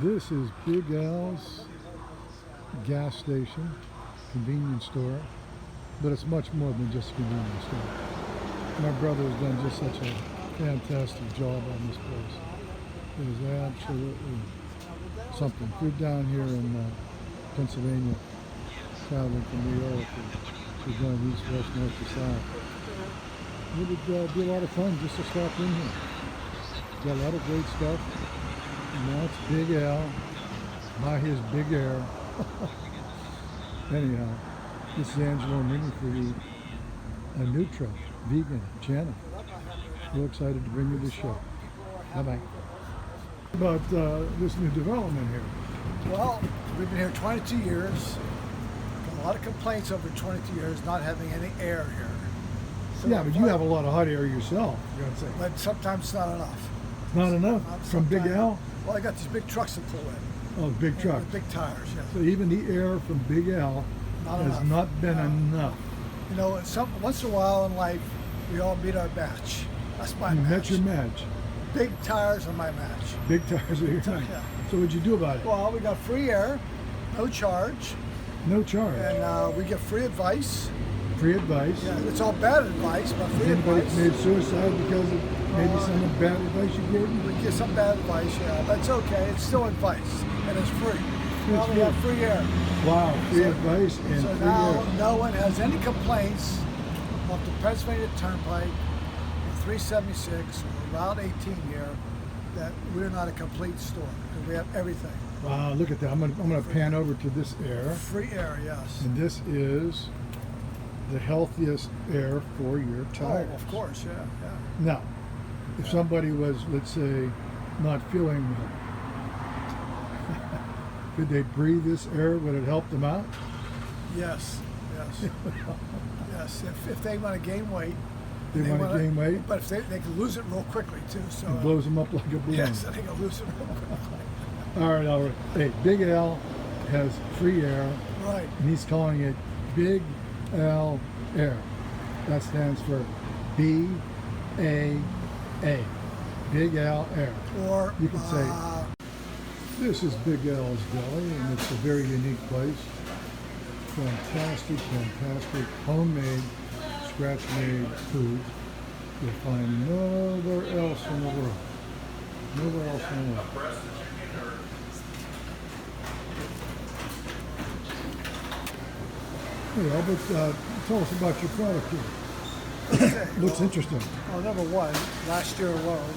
This is Big Al's gas station, convenience store, but it's much more than just a convenience store. My brother has done just such a fantastic job on this place. It is absolutely something. If you're down here in Pennsylvania, traveling from New York, or you're going east, west, north, to south, it would be a lot of fun just to stop in here. Got a lot of great stuff. And now it's Big Al by his big air. Anyhow, this is Angelo Mini for you, a Nutra vegan channel. Real excited to bring you this show. Bye-bye. About this new development here. Well, we've been here 22 years. Got a lot of complaints over 22 years not having any air here. So Yeah, but you have a lot of hot air yourself, you gotta say. But sometimes it's not enough. Not enough from Big Al? Well, I got these big trucks to pull in. Oh, big truck. With big tires, yeah. So even the air from Big Al has not been enough. You know, once in a while in life, we all meet our match. That's my You match. met your match. Big tires are my match. Big tires are your match. Yeah. So what'd you do about it? Well, we got free air, no charge, No charge. and we get free advice. Free advice. Yeah, it's all bad advice, but free Anybody advice. committed suicide because of maybe some bad advice you gave them? We get some bad advice, yeah, but it's okay. It's still advice, and it's free. Now we free. have free air. Wow, free advice and So free now air. no one has any complaints off the Pennsylvania Turnpike, 376 or Route 18 here, that we're not a complete store. Because we have everything. Wow, look at that. I'm gonna pan over to this air. Free air, yes. And this is the healthiest air for your tires. Oh, of course, yeah, yeah. Now, if somebody was, let's say, not feeling well, could they breathe this air? Would it help them out? Yes, yes. Yes, if they want to gain weight. They want to gain weight? But if they can lose it real quickly, too. So It blows them up like a balloon. yes, they can lose it real quickly. All right, all right. Hey, Big Al has free air, Right. and he's calling it Big Al Air. That stands for B-A-A. Big Al Air. Or You can say, this is Big Al's Deli, and it's a very unique place. Fantastic, fantastic, homemade, scratch-made food you'll find nowhere else in the world. Nowhere else in the world. Yeah, but tell us about your product here. okay, Looks interesting. well, number one, last year alone,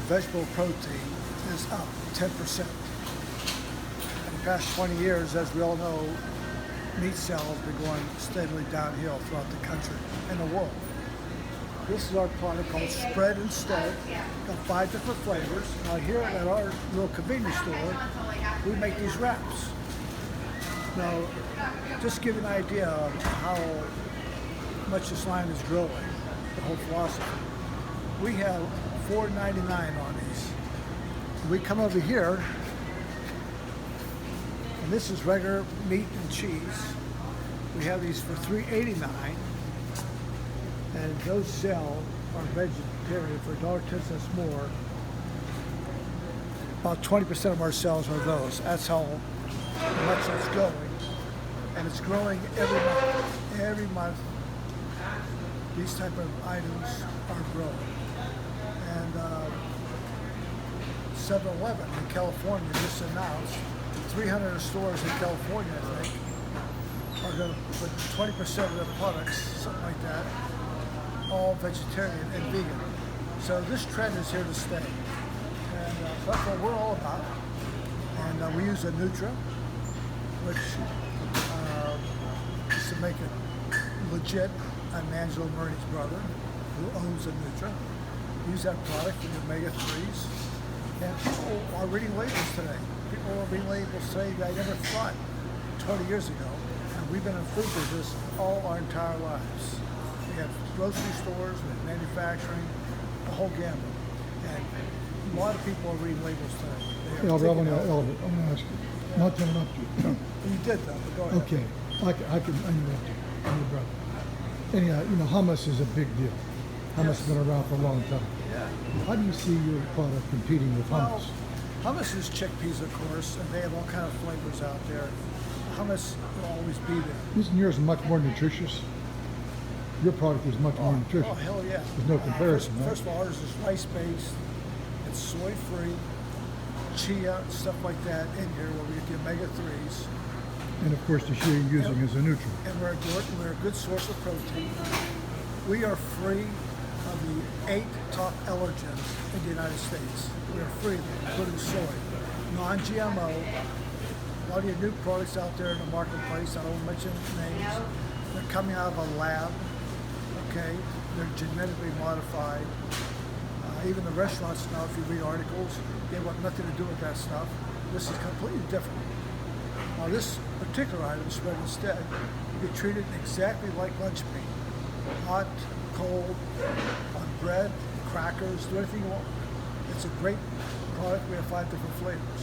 vegetable protein is up 10%. In the past 20 years, as we all know, meat sales have been going steadily downhill throughout the country and the world. This is our product called Spread Instead. Got 5 different flavors. Now here at our little convenience store, we make these wraps. Now, just to give you an idea of how much this line is growing, the whole philosophy. We have $4.99 on these. We come over here, and this is regular meat and cheese. We have these for $3.89, and those sell are vegetarian for $1.10 more. About 20% of our sales are those. That's how much it's going, and it's growing every month. Every month, these type of items are growing. And 7-Eleven in California just announced 300 stores in California, I think, are going to put 20% of their products, something like that, all vegetarian and vegan. So this trend is here to stay, and so that's what we're all about. And we use a Nutra, which is to make it legit. I'm Angelo Murray's brother, who owns a Nutra. We use that product for the omega-3s. And people are reading labels today. People are reading labels today that I never thought 20 years ago. And we've been in food business all our entire lives. We have grocery stores, we have manufacturing, the whole gamut. And a lot of people are reading labels today. Yeah, I'm going to ask you, not to interrupt you. You did though, but go ahead. Okay, I can interrupt you. I'm your brother. Anyhow, you know, hummus is a big deal. Hummus has been around for a long time. How do you see your product competing with hummus? Hummus is chickpeas, of course, and they have all kind of flavors out there. Hummus will always be there. Isn't yours much more nutritious? Your product is much more nutritious. Oh, hell yeah. There's no comparison, right? First of all, ours is rice-based. It's soy-free, chia, stuff like that in here where we get the omega-3s. And of course, the shea you're using is a nutrient. And we're a good source of protein. We are free of the 8 top allergens in the United States. We are free of them, including soy, non-GMO. A lot of your new products out there in the marketplace, I don't mention names, they're coming out of a lab, okay? They're genetically modified. Even the restaurants now, if you read articles, they want nothing to do with that stuff. This is completely different. Now this particular item, spread instead, you can treat it exactly like lunch meat. Hot, cold, on bread, crackers, do anything you want. It's a great product. We have 5 different flavors.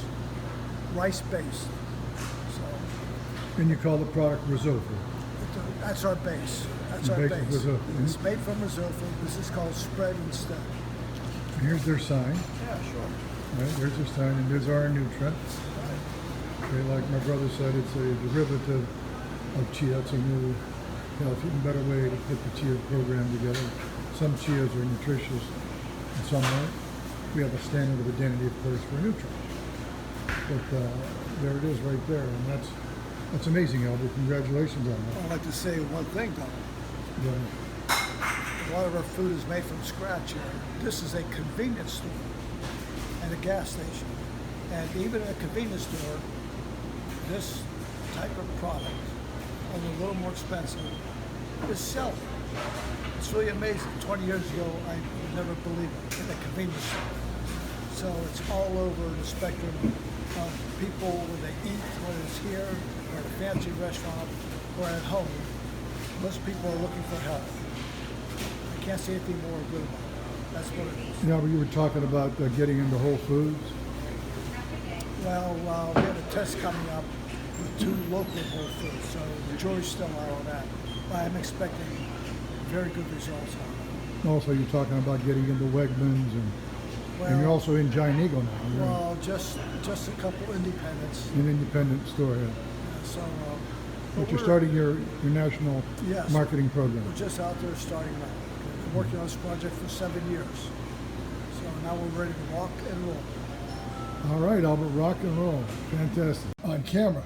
Rice-based. So And you call the product risotto. that's our base. That's You our bake it base. with risotto. It's made from risotto. This is called spread instead. And here's their sign. Yeah, sure. Right, there's their sign, and there's our nutrient. Okay, like my brother said, it's a derivative of chia. It's a new, healthy and better way to put the chia program together. Some chias are nutritious and some aren't. We have a standard of identity, of course, for nutrients. But there it is right there, and that's amazing, Albert. Congratulations on that. I'd like to say one thing, though. Yeah. A lot of our food is made from scratch here. This is a convenience store and a gas station. And even at a convenience store, this type of product, although a little more expensive, is selling. It's really amazing. 20 years ago, I would never believe it in a convenience store. So it's all over the spectrum of people when they eat, whether it's here or at a fancy restaurant or at home. Most people are looking for health. I can't say anything more good about it. That's what it is. Now, you were talking about getting into Whole Foods. Well, we have a test coming up with 2 local Whole Foods, so the jury's still out on that. But I'm expecting very good results on it. Also, you're talking about getting into Wegmans, and you're also in Giant Eagle now. You're Well, just a couple independents. an independent store. Yeah. So, But you're starting your national Yes. marketing program. We're just out there starting now. We've been working on this project for 7 years. So now we're ready to rock and roll. All right, Albert, rock and roll. Fantastic. On camera,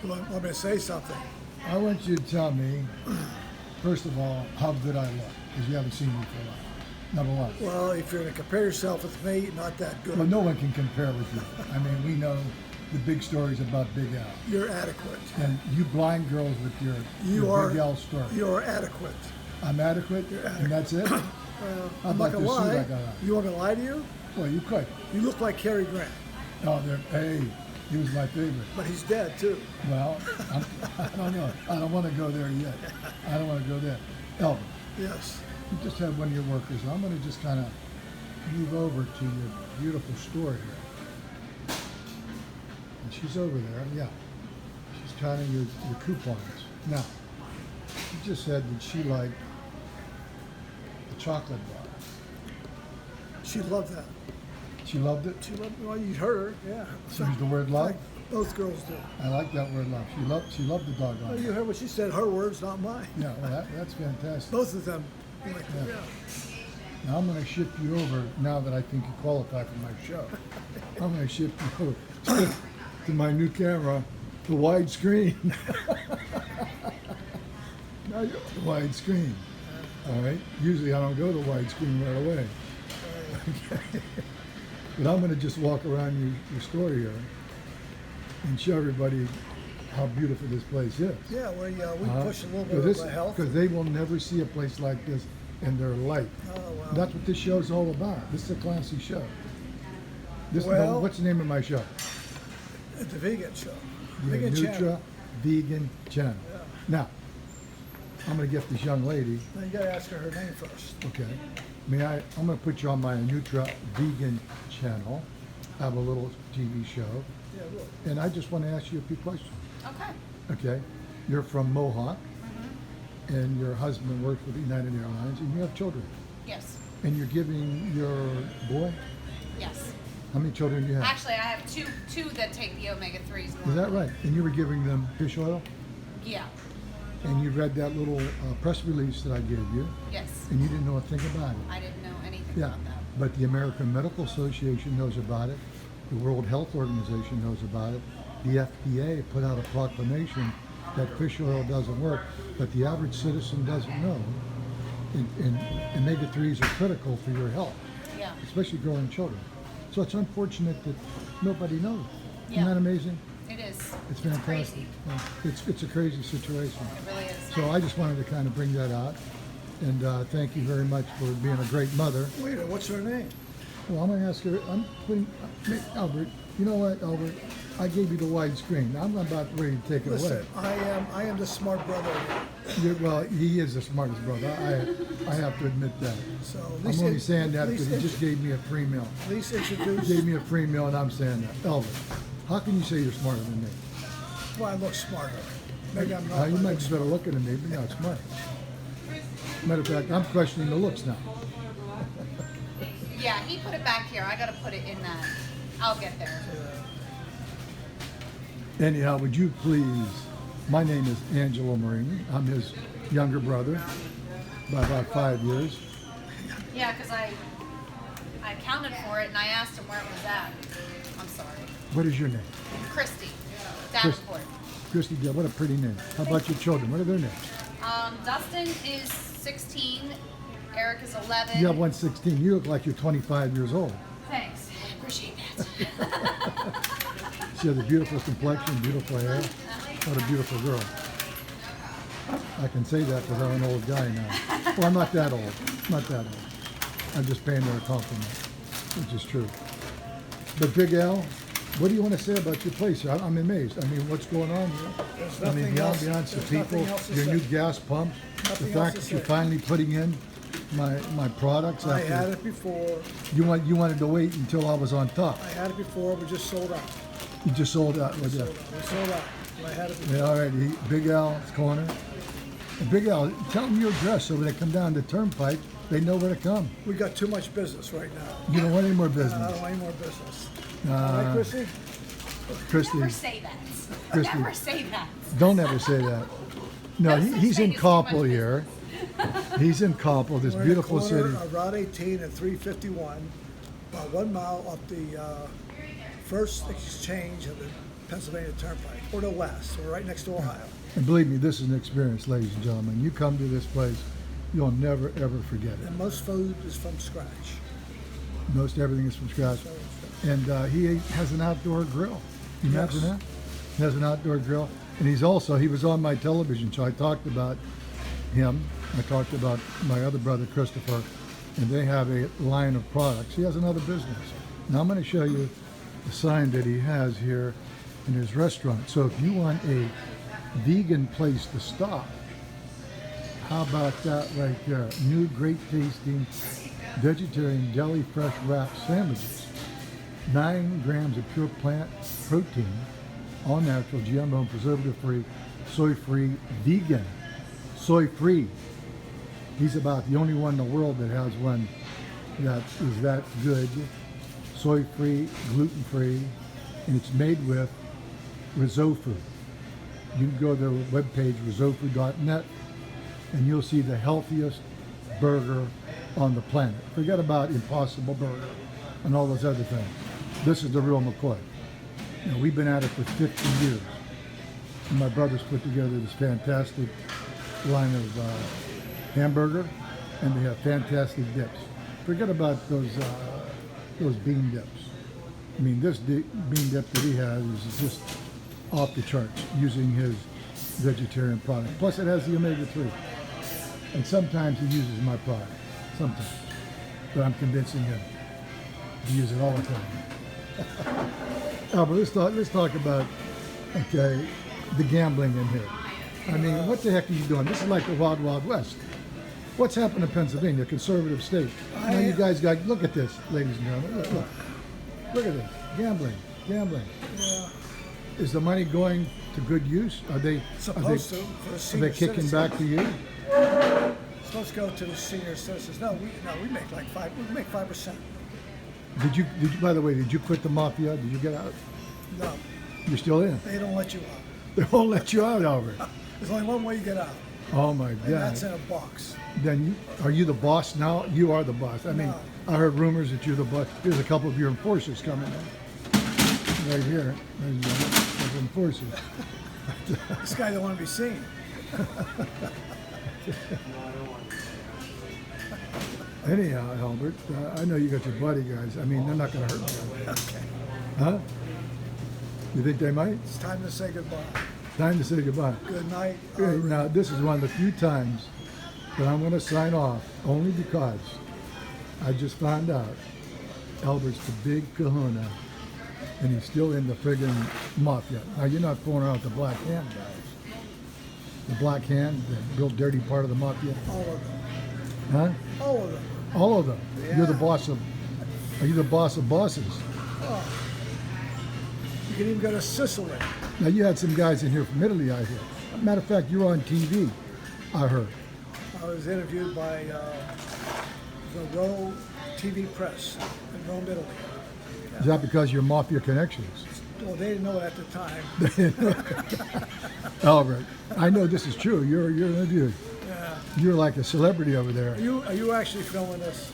Let me say something. I want you to tell me, first of all, how good I look, because you haven't seen me for a while. Number one. Well, if you're going to compare yourself with me, not that good. Well, no one can compare with you. I mean, we know the big stories about Big Al. You're adequate. And you blind girls with your Big Al story. You're adequate. I'm adequate, and that's it? Well, How I'm about not the gonna suit lie. I got on? You want me to lie to you? Well, you could. You look like Cary Grant, Oh, hey, he was my favorite. but he's dead too. Well, I don't know. I don't want to go there yet. I don't want to go there. Albert, Yes. you just had one of your workers. I'm going to just kind of move over to your beautiful store here. And she's over there, yeah. She's counting your coupons. Now, she just said that she liked the chocolate bar. She loved that. She loved it? She loved. Well, you heard her. Yeah. She used the word love? Like both girls do. I like that word love. She loved the doggone. Well, you heard what she said. Her words, not mine. Yeah, well, that's fantastic. Both of them. Like, Yeah. Now I'm going to ship you over, now that I think you qualify for my show. I'm going to ship you over to my new camera, the widescreen. Now you're the widescreen. All right? Usually I don't go to widescreen right away. Okay. But I'm going to just walk around your store here and show everybody how beautiful this place is. Yeah, we push a little bit of the health. Because they will never see a place like this in their life. Oh, well. That's what this show's all about. This is a classy show. Well- What's the name of my show? At the vegan show. The Vegan Nutra channel. Vegan Channel. Yeah. Now, I'm going to get this young lady. Now you gotta ask her her name first. Okay. I'm going to put you on my Nutra Vegan Channel. I have a little TV show. Yeah, look. And I just want to ask you a few questions. Okay. Okay. You're from Mohawk. And your husband works with United Airlines. And you have children. Yes. And you're giving your boy Yes. How many children do you have? Actually, I have two that take the omega-3s. Is that right? And you were giving them fish oil? Yeah. And you read that little press release that I gave you, Yes. and you didn't know a thing about it. I didn't know anything Yeah, about that. but the American Medical Association knows about it. The World Health Organization knows about it. The FDA put out a proclamation that fish oil doesn't work, but the average citizen doesn't know. And omega-3s are critical for your health, Yeah. especially growing children. So it's unfortunate that nobody knows. Yeah. Isn't that amazing? It is. It's fantastic. Crazy. Yeah. It's a crazy situation. It really is. So I just wanted to kind of bring that out. And thank you very much for being a great mother. Wait a minute, what's her name? Well, I'm going to ask her, Albert, you know what, Albert? I gave you the wide screen. I'm about ready to take it Listen, away. I am the smart brother. Well, he is the smartest brother. I have to admit that. So at I'm least only saying that at least because he just gave me a free meal. At least He introduce. gave me a free meal, and I'm saying that. Albert, how can you say you're smarter than me? Well, I look smarter. Maybe I'm not. You but I might look be better looking than me, but you're not smart. Matter of fact, I'm questioning the looks now. Yeah, he put it back here. I got to put it in that. I'll get there. Anyhow, would you please, my name is Angelo Marini. I'm his younger brother by about 5 years. Yeah, because I accounted for it and I asked him where it was at. I'm sorry. What is your name? Christy. Chris- Davenport. Christy, yeah, what a pretty name. How about your children? What are their names? Dustin is 16. Eric is 11. You have 116. You look like you're 25 years old. Thanks. Appreciate that. She has a beautiful complexion, beautiful hair. What a beautiful girl. I can say that because I'm an old guy now. Well, I'm not that old. Not that old. I'm just paying her a compliment, which is true. But Big Al, what do you want to say about your place? I'm amazed. I mean, what's going on here? There's I mean, nothing the else- ambiance, the there's people, nothing else to your say. new gas pump, the Nothing else fact to that you're say. finally putting in my products. I after had it before. you wanted to wait until I was on top. I had it before. We just sold out. You just sold out with that. We sold out. I had it before. Yeah, all right, Big Al's corner. And Big Al, tell them your address so when they come down the turnpike, they know where to come. We got too much business right now. You don't want any more I don't business. want any more business. Uh, All right, Chrissy? Christy, Never say that. Christy. Never say that. don't ever say that. No, No such he's thing in as too much Coppell here. He's in Coppell, this We're in beautiful the corner city. of Route 18 and 351, about 1 mile up the first exchange of the Pennsylvania Turnpike, or the west. We're right next to Ohio. And believe me, this is an experience, ladies and gentlemen. You come to this place, you'll never, ever forget it. And most food is from scratch. Most everything is from scratch. And he has an outdoor grill. Can you imagine Yes. that? He has an outdoor grill. And he was on my television show. I talked about him. I talked about my other brother, Christopher. And they have a line of products. He has another business. Now I'm going to show you the sign that he has here in his restaurant. So if you want a vegan place to stop, how about that right there? New great tasting vegetarian deli fresh wrap sandwiches. 9 grams of pure plant protein, all natural, GMO, preservative free, soy free, vegan, soy free. He's about the only one in the world that has one that is that good. Soy free, gluten free, and it's made with Rizofu. You can go to the webpage rizofu.net and you'll see the healthiest burger on the planet. Forget about Impossible Burger and all those other things. This is the real McCoy. You know, we've been at it for 50 years. And my brothers put together this fantastic line of hamburger, and they have fantastic dips. Forget about those bean dips. I mean, this bean dip that he has is just off the charts using his vegetarian product. Plus, it has the omega-3. And sometimes he uses my product. Sometimes. But I'm convincing him to use it all the time. Albert, let's talk about, okay, the gambling in here. I mean, what the heck are you doing? This is like the Wild Wild West. What's happened in Pennsylvania, a conservative state? Now you guys got, look at this, ladies and gentlemen. Look at this. Gambling. Yeah, Is the money going to good use? supposed to. For the Are senior they kicking citizens. back to you? Supposed to go to the senior citizens. No, we make like 5%. By the way, did you quit the mafia? Did you get out? No, You're still in. they don't let you out. They won't let you out, Albert. There's only one way you get out, Oh my and God. that's in a box. Then are you the boss now? You are the boss. I mean, No. I heard rumors that you're the boss. There's a couple of your enforcers coming in. Right here. There's enforcers. This guy don't want to be seen. Anyhow, Albert, I know you got your bodyguards. I mean, they're not going to hurt you. Okay, Huh? You think they might? it's time to say goodbye. Time to say goodbye. Good night. Okay, now, this is one of the few times that I'm going to sign off, only because I just found out Albert's the big kahuna, and he's still in the friggin' mafia. Now, you're not fooling around with the Black Hand guys. The Black Hand, the real dirty part of the mafia. All of them. Huh? All of them. All of them. You're the Yeah. boss of, are you the boss of bosses? Oh. You can even go to Sicily. Now, you had some guys in here from Italy, I hear. Matter of fact, you're on TV, I heard. I was interviewed by the Rome TV Press in Rome, Italy. Is that because of your mafia connections? Well, they didn't know it at the time. Albert, I know this is true. You're interviewed. Yeah. You're like a celebrity over there. Are you actually filming this?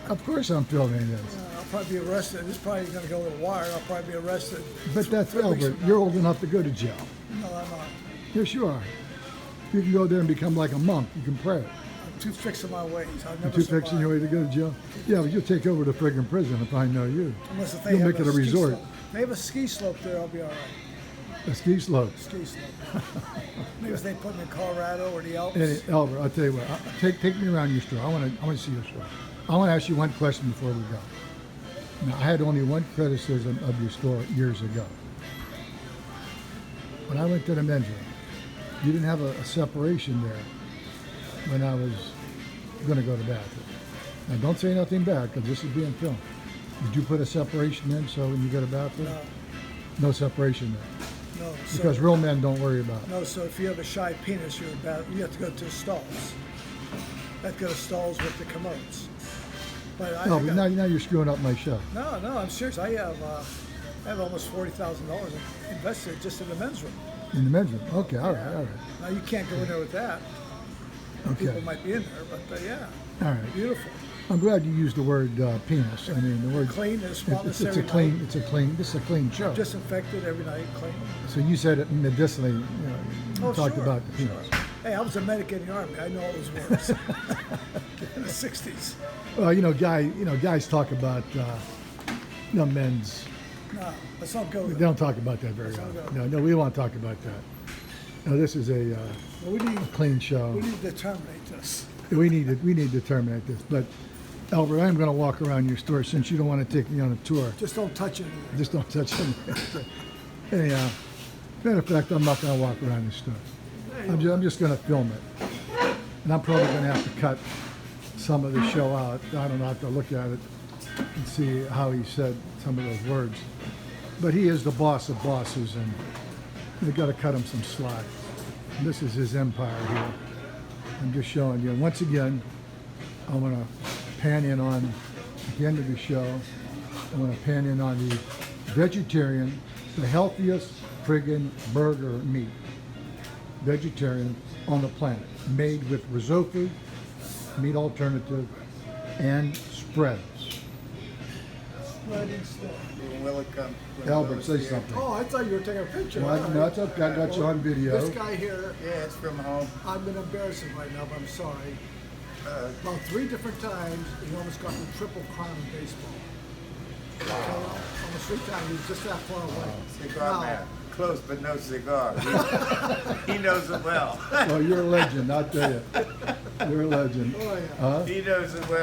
Of course I'm filming this. I'll probably be arrested. This is probably going to go with a wire. I'll probably be arrested. But that's 3 weeks Albert. from You're old enough to go to jail. now. No, I'm not. Yes, you are. You can go there and become like a monk. You can pray. I'm too fixed in my ways. I'll You're never too survive. fixing your way to go to jail. Yeah, but you'll take over the friggin' prison if I know you. Unless if they You'll have make it a ski resort. slope. If they have a ski slope there, I'll be all right. A ski slope. Ski slope. Maybe if they put me in Colorado or the Alps. Hey, Albert, I'll tell you what. Take me around your store. I want to see your store. I want to ask you one question before we go. Now, I had only one criticism of your store years ago. When I went to the men's room, you didn't have a separation there when I was going to go to the bathroom. Now, don't say nothing bad because this is being filmed. Did you put a separation in so when you go to the bathroom? No, No separation there. no. Because real men don't worry about it. No, so if you have a shy penis, you have to go to stalls. That go to stalls with the commodes. But I No, got- but now you're screwing up my show. no, I'm serious. I have almost $40,000 invested just in the men's room. In the men's room. Okay, all right, all right. Now you can't go in there with that. Okay. People might be in there, but yeah, All right. beautiful. I'm glad you used the word penis. I mean, the word Clean as spotless it's a every clean. night. It's a clean. This is a clean show. Disinfected every night, clean. So you said it medicinally. You Oh, talked sure, about the penis. sure. Hey, I was a medic in the army. I know all those words. In the '60s. Well, guys talk about men's. No, let's not go They there. don't talk about that very Let's not often. go. No, we don't want to talk about that. No, this is a Well, we need clean show. to terminate this. We need to terminate this. But Albert, I'm going to walk around your store since you don't want to take me on a tour. Just don't touch anything. Just don't touch anything. Anyhow, matter of fact, I'm not going to walk around the store. I'm just going to film it. And I'm probably going to have to cut some of the show out. I don't know, I have to look at it and see how he said some of those words. But he is the boss of bosses, and you've got to cut him some slack. And this is his empire here. I'm just showing you. And once again, I want to pan in on, at the end of the show, I want to pan in on the vegetarian, the healthiest friggin' burger meat, vegetarian on the planet, made with risotto, meat alternative, and spreads. Spreading stuff. Will it come? Albert, say something. Oh, I thought you were taking a picture. Well, All right. no, it's okay. I got you on video. This guy here, Yeah, it's from home. I've been embarrassing right now, but I'm sorry. About 3 different times, he almost got the triple crown in baseball. Okay, almost 3 times. He was just that far away. Cigar Now, man. Close, but no cigar. He knows it well. Oh, you're a legend, I'll tell you. You're a legend. Oh, yeah. Huh? He knows it well.